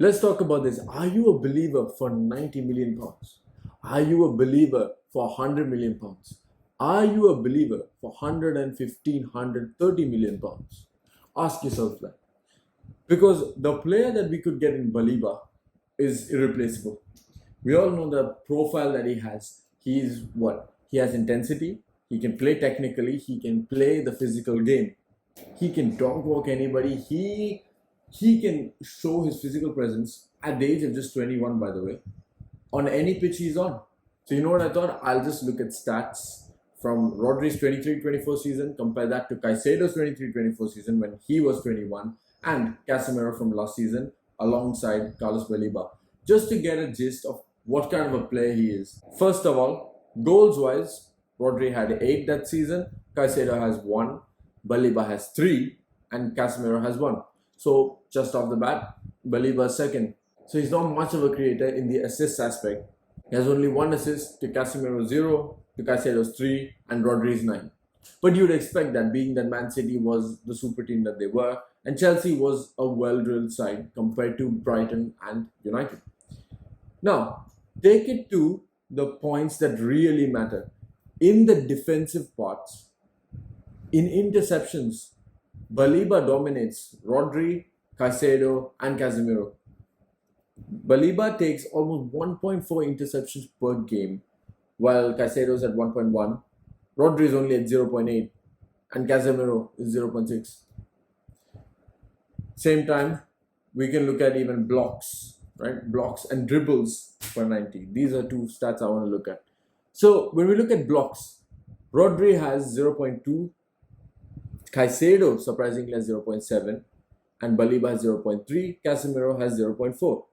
Let's talk about this. Are you a believer for 90 million pounds? Are you a believer for 100 million pounds? Are you a believer for 115, 130 million pounds? Ask yourself that. Because the player that we could get in Baleba is irreplaceable. We all know the profile that he has. He's what? He has intensity. He can play technically. He can play the physical game. He can dog walk anybody. He can show his physical presence at the age of just 21, by the way, on any pitch he's on. So you know what I thought? I'll just look at stats from Rodri's 23-24 season, compare that to Caicedo's 23-24 season when he was 21, and Casemiro from last season alongside Carlos Baleba, just to get a gist of what kind of a player he is. First of all, goals-wise, Rodri had 8 that season, Caicedo has 1, Baleba has 3, and Casemiro has 1. So just off the bat, Baleba is second. So he's not much of a creator in the assist aspect. He has only 1 assist, to Casemiro 0, to Caicedo's 3, and Rodri's 9. But you'd expect that, being that Man City was the super team that they were, and Chelsea was a well-drilled side compared to Brighton and United. Now, take it to the points that really matter. In the defensive parts, in interceptions, Baleba dominates Rodri, Caicedo, and Casemiro. Baleba takes almost 1.4 interceptions per game, while Caicedo's at 1.1, Rodri is only at 0.8, and Casemiro is 0.6. Same time, we can look at even blocks, right? Blocks and dribbles per 90. These are 2 stats I want to look at. So when we look at blocks, Rodri has 0.2, Caicedo surprisingly has 0.7, and Baleba has 0.3, Casemiro has 0.4.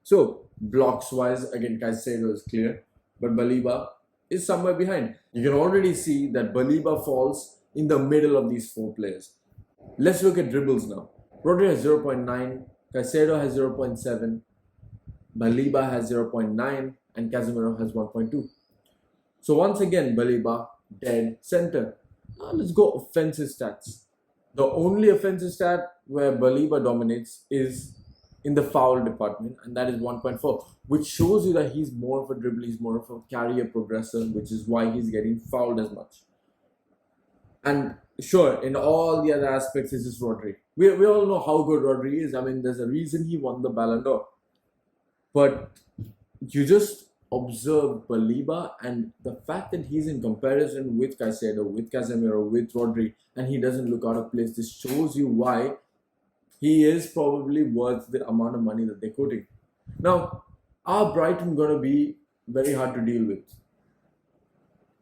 So blocks wise, again, Caicedo is clear, but Baleba is somewhere behind. You can already see that Baleba falls in the middle of these 4 players. Let's look at dribbles now. Rodri has 0.9, Caicedo has 0.7, Baleba has 0.9, and Casemiro has 1.2. So once again, Baleba dead center. Now let's go offensive stats. The only offensive stat where Baleba dominates is in the foul department, and that is 1.4, which shows you that he's more of a dribbler, he's more of a carrier progressor, which is why he's getting fouled as much. And sure, in all the other aspects, this is Rodri. We all know how good Rodri is. I mean, there's a reason he won the Ballon d'Or. But you just observe Baleba, and the fact that he's in comparison with Caicedo, with Casemiro, with Rodri, and he doesn't look out of place, this shows you why he is probably worth the amount of money that they're quoting. Now, are Brighton going to be very hard to deal with?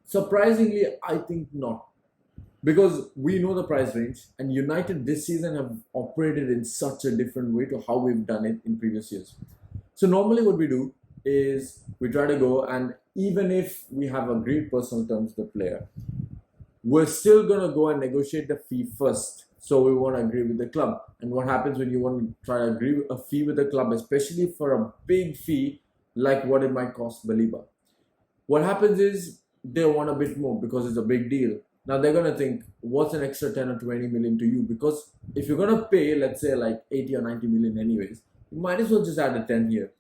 Surprisingly, I think not. Because we know the price range, and United this season have operated in such a different way to how we've done it in previous years. So normally what we do is we try to go, and even if we have agreed personal terms with the player, we're still going to go and negotiate the fee first. So we want to agree with the club. And what happens when you want to try to agree a fee with the club, especially for a big fee like what it might cost Baleba? What happens is they want a bit more because it's a big deal. Now they're going to think, what's an extra 10 or 20 million to you? Because if you're going to pay, let's say like 80 or 90 million anyways, you might as well just add a 10 here.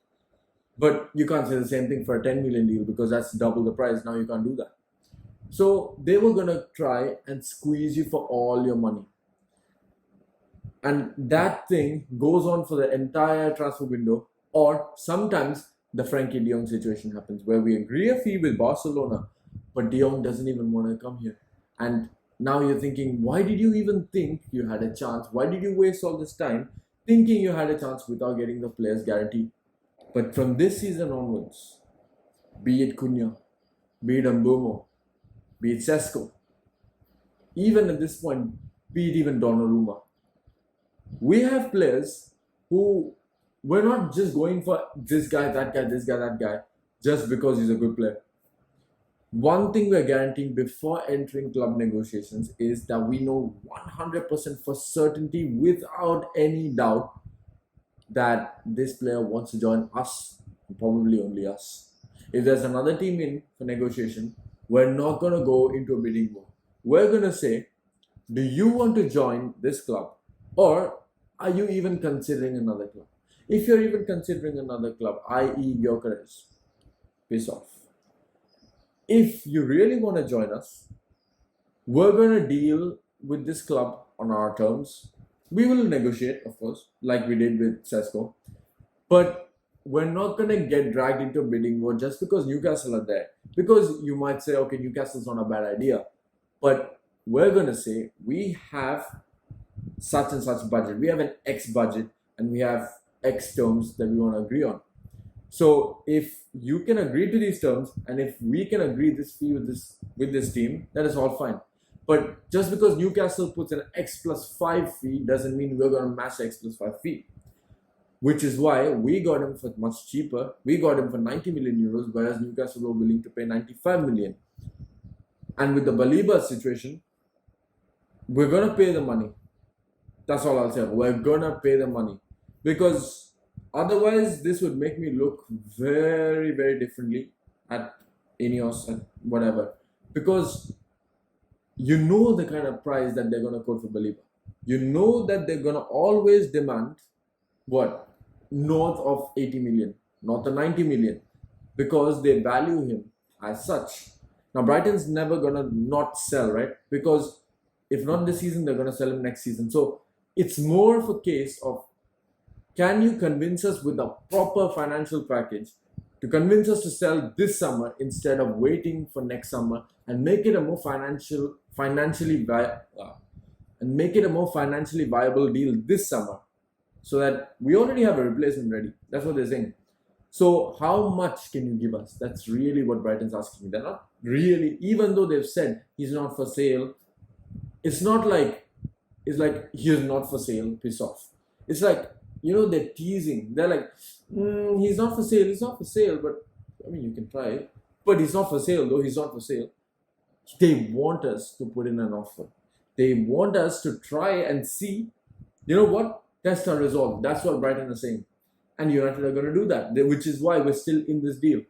But you can't say the same thing for a 10 million deal because that's double the price. Now you can't do that. So they were going to try and squeeze you for all your money. And that thing goes on for the entire transfer window, or sometimes the Frankie de Jong situation happens where we agree a fee with Barcelona, but de Jong doesn't even want to come here. And now you're thinking, why did you even think you had a chance? Why did you waste all this time thinking you had a chance without getting the player's guarantee? But from this season onwards, be it Cunha, be it Mbomo, be it Sesko, even at this point, be it even Donnarumma, we have players who we're not just going for this guy, that guy, this guy, that guy, just because he's a good player. One thing we're guaranteeing before entering club negotiations is that we know 100% for certainty, without any doubt, that this player wants to join us, probably only us. If there's another team in for negotiation, we're not going to go into a bidding war. We're going to say, do you want to join this club? Or are you even considering another club? If you're even considering another club, i.e. Gyökeres, piss off. If you really want to join us, we're going to deal with this club on our terms. We will negotiate, of course, like we did with Sesko. But we're not going to get dragged into a bidding war just because Newcastle are there. Because you might say, okay, Newcastle's not a bad idea. But we're going to say we have such and such budget. We have an X budget and we have X terms that we want to agree on. So if you can agree to these terms and if we can agree this fee with this team, that is all fine. But just because Newcastle puts an X plus 5 fee doesn't mean we're going to match X plus 5 fee. Which is why we got him for much cheaper. We got him for 90 million euros, whereas Newcastle were willing to pay 95 million. And with the Baleba situation, we're going to pay the money. That's all I'll say. We're going to pay the money. Because otherwise, this would make me look very, very differently at Ineos and whatever. Because you know the kind of price that they're going to quote for Baleba. You know that they're going to always demand, what? North of 80 million, not the 90 million. Because they value him as such. Now, Brighton's never going to not sell, right? Because if not this season, they're going to sell him next season. So, it's more of a case of, can you convince us with a proper financial package to convince us to sell this summer instead of waiting for next summer and make it a more financially viable deal this summer, so that we already have a replacement ready. That's what they're saying. So how much can you give us? That's really what Brighton's asking me. They're not really, even though they've said he's not for sale, it's like he's not for sale, piss off. It's like, they're teasing. They're like, he's not for sale, but I mean, you can try it. But he's not for sale, though. He's not for sale. They want us to put in an offer. They want us to try and see, test our resolve. That's what Brighton are saying. And United are going to do that, which is why we're still in this deal.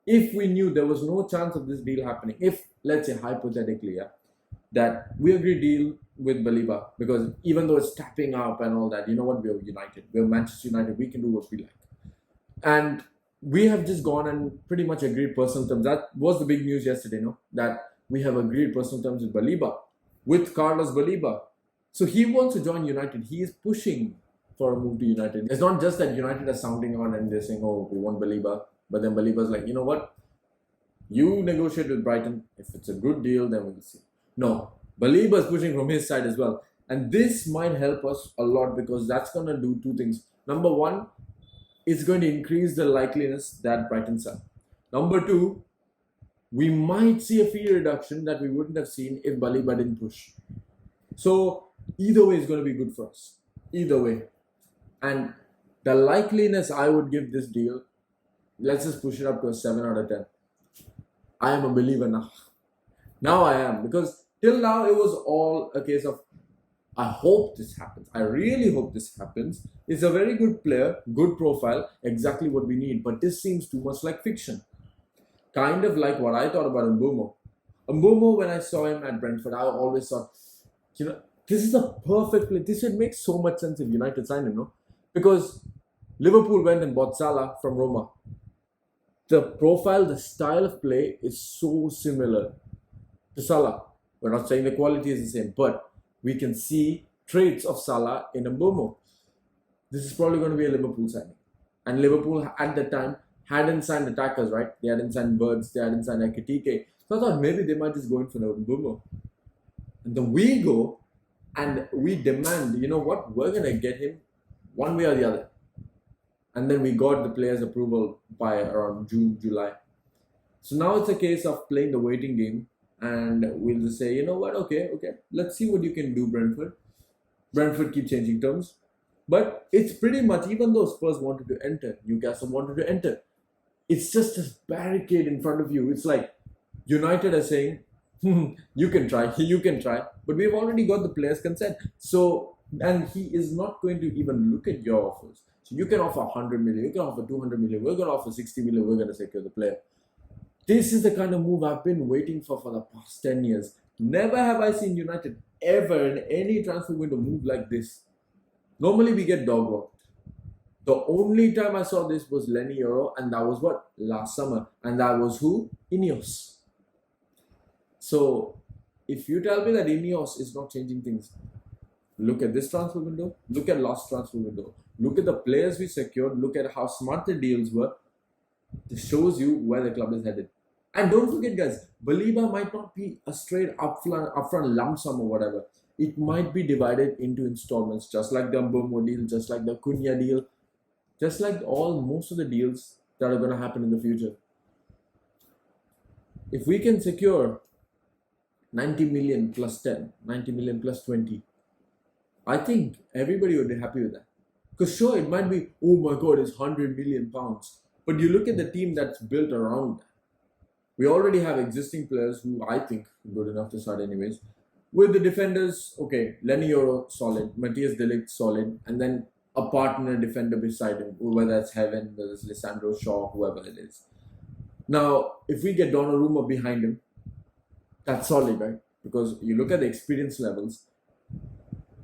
If we knew there was no chance of this deal happening, if, let's say, hypothetically, that we agree deal with Baleba, because even though it's tapping up and all that, you know what, we're United. We're Manchester United. We can do what we like. And we have just gone and pretty much agreed personal terms. That was the big news yesterday, that we have agreed personal terms with Baleba, with Carlos Baleba. So he wants to join United. He is pushing for a move to United. It's not just that United are sounding on and they're saying, oh, we want Baleba. But then Baleba's like, you know what? You negotiate with Brighton. If it's a good deal, then we'll see. No, Baleba is pushing from his side as well. And this might help us a lot because that's going to do two things. Number one, it's going to increase the likeliness that Brighton sell. Number two, we might see a fee reduction that we wouldn't have seen if Baleba didn't push. So either way is going to be good for us. Either way. And the likeliness I would give this deal, let's just push it up to a 7 out of 10. I am a believer now. Now I am. Because till now it was all a case of, I hope this happens. I really hope this happens. He's a very good player, good profile, exactly what we need. But this seems too much like fiction. Kind of like what I thought about Mbeumo. Mbeumo, when I saw him at Brentford, I always thought, this is a perfect play. This would make so much sense if United signed him, Because Liverpool went and bought Salah from Roma. The profile, the style of play is so similar to Salah. We're not saying the quality is the same, but we can see traits of Salah in Mbeumo. This is probably going to be a Liverpool signing. And Liverpool at the time hadn't signed attackers, right? They hadn't signed Birds, they hadn't signed Ekitike. So I thought maybe they might just go in for Mbeumo. And then we go and we demand, you know what, we're going to get him one way or the other. And then we got the players' approval by around June, July. So now it's a case of playing the waiting game. And we'll just say, you know what, okay, let's see what you can do, Brentford. Brentford keep changing terms. But it's pretty much, even though Spurs wanted to enter, Newcastle wanted to enter, it's just this barricade in front of you. It's like United are saying, you can try, but we've already got the players' consent. So, and he is not going to even look at your offers. So you can offer 100 million, you can offer 200 million, we're going to offer 60 million, we're going to secure the player. This is the kind of move I've been waiting for the past 10 years. Never have I seen United ever in any transfer window move like this. Normally we get dog walked. The only time I saw this was Lenny Euro, and that was what? Last summer. And that was who? Ineos. So, if you tell me that Ineos is not changing things, look at this transfer window, look at last transfer window, look at the players we secured, look at how smart the deals were. This shows you where the club is headed. And don't forget, guys, Baleba might not be a straight upfront lump sum or whatever. It might be divided into installments, just like the Mbeumo deal, just like the Cunha deal, just like most of the deals that are going to happen in the future. If we can secure 90 million plus 10, 90 million plus 20, I think everybody would be happy with that. Because sure, it might be, oh my God, it's 100 million pounds. But you look at the team that's built around that. We already have existing players who I think are good enough to start anyways. With the defenders, okay, Lenny Euro, solid. Matthias de Ligt, solid. And then a partner defender beside him, whether it's Heaven, whether it's Lissandro Shaw, whoever it is. Now, if we get Donnarumma behind him, that's solid, right? Because you look at the experience levels,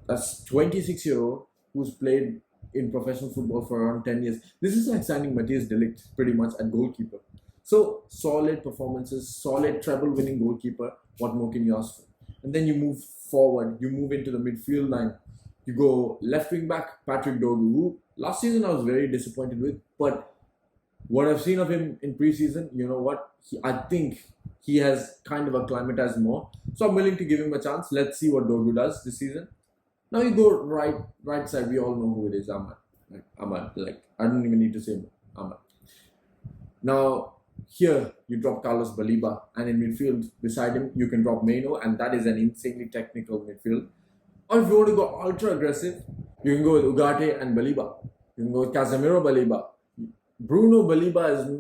that's 26-year-old who's played in professional football for around 10 years. This is like signing Matthias de Ligt pretty much at goalkeeper. So, solid performances, solid treble-winning goalkeeper. What more can you ask for? And then you move forward, you move into the midfield line. You go left wing back, Patrick Dogu, who last season I was very disappointed with. But what I've seen of him in pre-season, you know what? I think he has kind of acclimatized more. So I'm willing to give him a chance. Let's see what Dogu does this season. Now you go right side. We all know who it is, Ahmad. Ahmad, I don't even need to say Ahmad. Now, here you drop Carlos Baleba, and in midfield beside him you can drop Maino, and that is an insanely technical midfield. Or if you want to go ultra aggressive, you can go with Ugarte and Baleba. You can go with Casemiro Baleba. Bruno Baleba is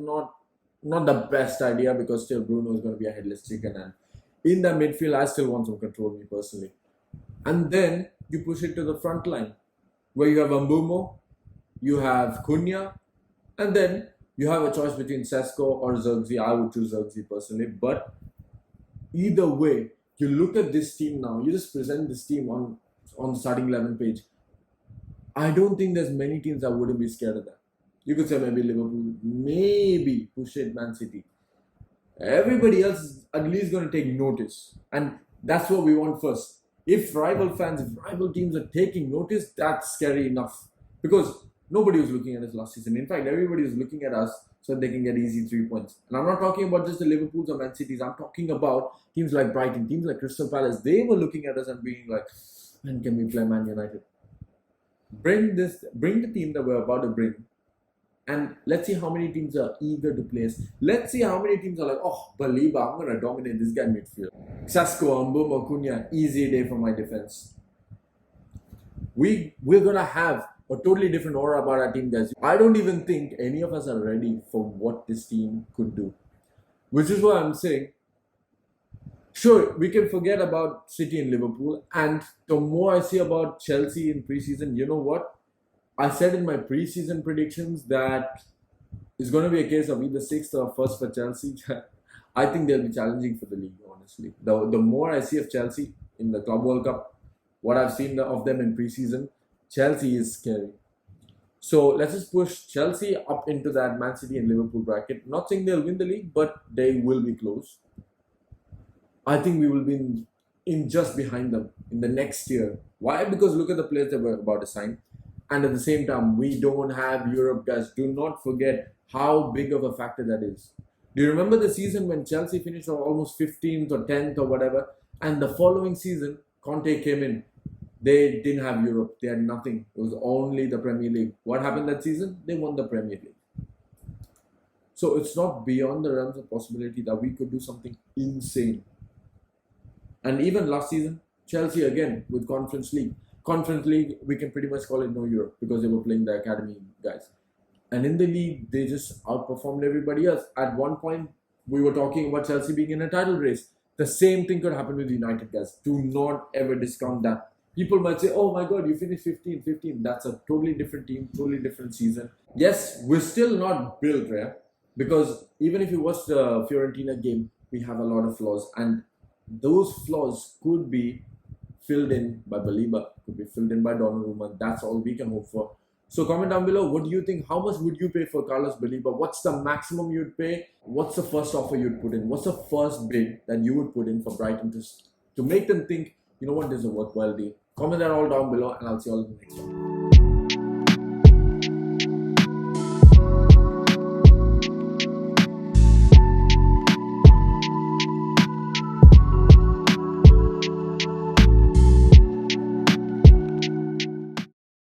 not the best idea because still Bruno is going to be a headless chicken, and in the midfield I still want some control, me personally. And then you push it to the front line where you have Mbeumo, you have Cunha, and then you have a choice between Sesko or Zirkzee. I would choose Zirkzee personally. But either way, you look at this team now, you just present this team on the starting 11 page. I don't think there's many teams that wouldn't be scared of that. You could say maybe Liverpool, maybe push it Man City. Everybody else is at least going to take notice. And that's what we want first. If rival teams are taking notice, that's scary enough. Because nobody was looking at us last season. In fact, everybody was looking at us so they can get easy 3 points. And I'm not talking about just the Liverpools or Man Cities. I'm talking about teams like Brighton, teams like Crystal Palace. They were looking at us and being like, man, can we play Man United? Bring the team that we're about to bring. And let's see how many teams are eager to play us. Let's see how many teams are like, oh, Baleba, I'm going to dominate this guy in midfield. Sesko, Mbeumo, Cunha, easy day for my defense. We're going to have a totally different aura about our team, guys. I don't even think any of us are ready for what this team could do. Which is why I'm saying, sure, we can forget about City and Liverpool. And the more I see about Chelsea in pre-season, you know what? I said in my pre-season predictions that it's going to be a case of either 6th or 1st for Chelsea. I think they'll be challenging for the league, honestly. The more I see of Chelsea in the Club World Cup, what I've seen of them in pre-season, Chelsea is scary. So let's just push Chelsea up into that Man City and Liverpool bracket. Not saying they'll win the league, but they will be close. I think we will be in just behind them in the next year. Why? Because look at the players that we're about to sign. And at the same time, we don't have Europe, guys. Do not forget how big of a factor that is. Do you remember the season when Chelsea finished almost 15th or 10th or whatever? And the following season, Conte came in. They didn't have Europe. They had nothing. It was only the Premier League. What happened that season? They won the Premier League. So it's not beyond the realms of possibility that we could do something insane. And even last season, Chelsea again with Conference League. Conference League, we can pretty much call it no Europe because they were playing the academy guys. And in the league, they just outperformed everybody else. At one point, we were talking about Chelsea being in a title race. The same thing could happen with United, guys. Do not ever discount that. People might say, oh my God, you finished 15. That's a totally different team, totally different season. Yes, we're still not built rare because even if you watch the Fiorentina game, we have a lot of flaws. And those flaws could be filled in by Baleba, could be filled in by Donnarumma. That's all we can hope for. So comment down below, what do you think? How much would you pay for Carlos Baleba? What's the maximum you'd pay? What's the first offer you'd put in? What's the first bid that you would put in for Brighton to make them think, you know what, this is a worthwhile deal? Comment that all down below, and I'll see you all in the next one.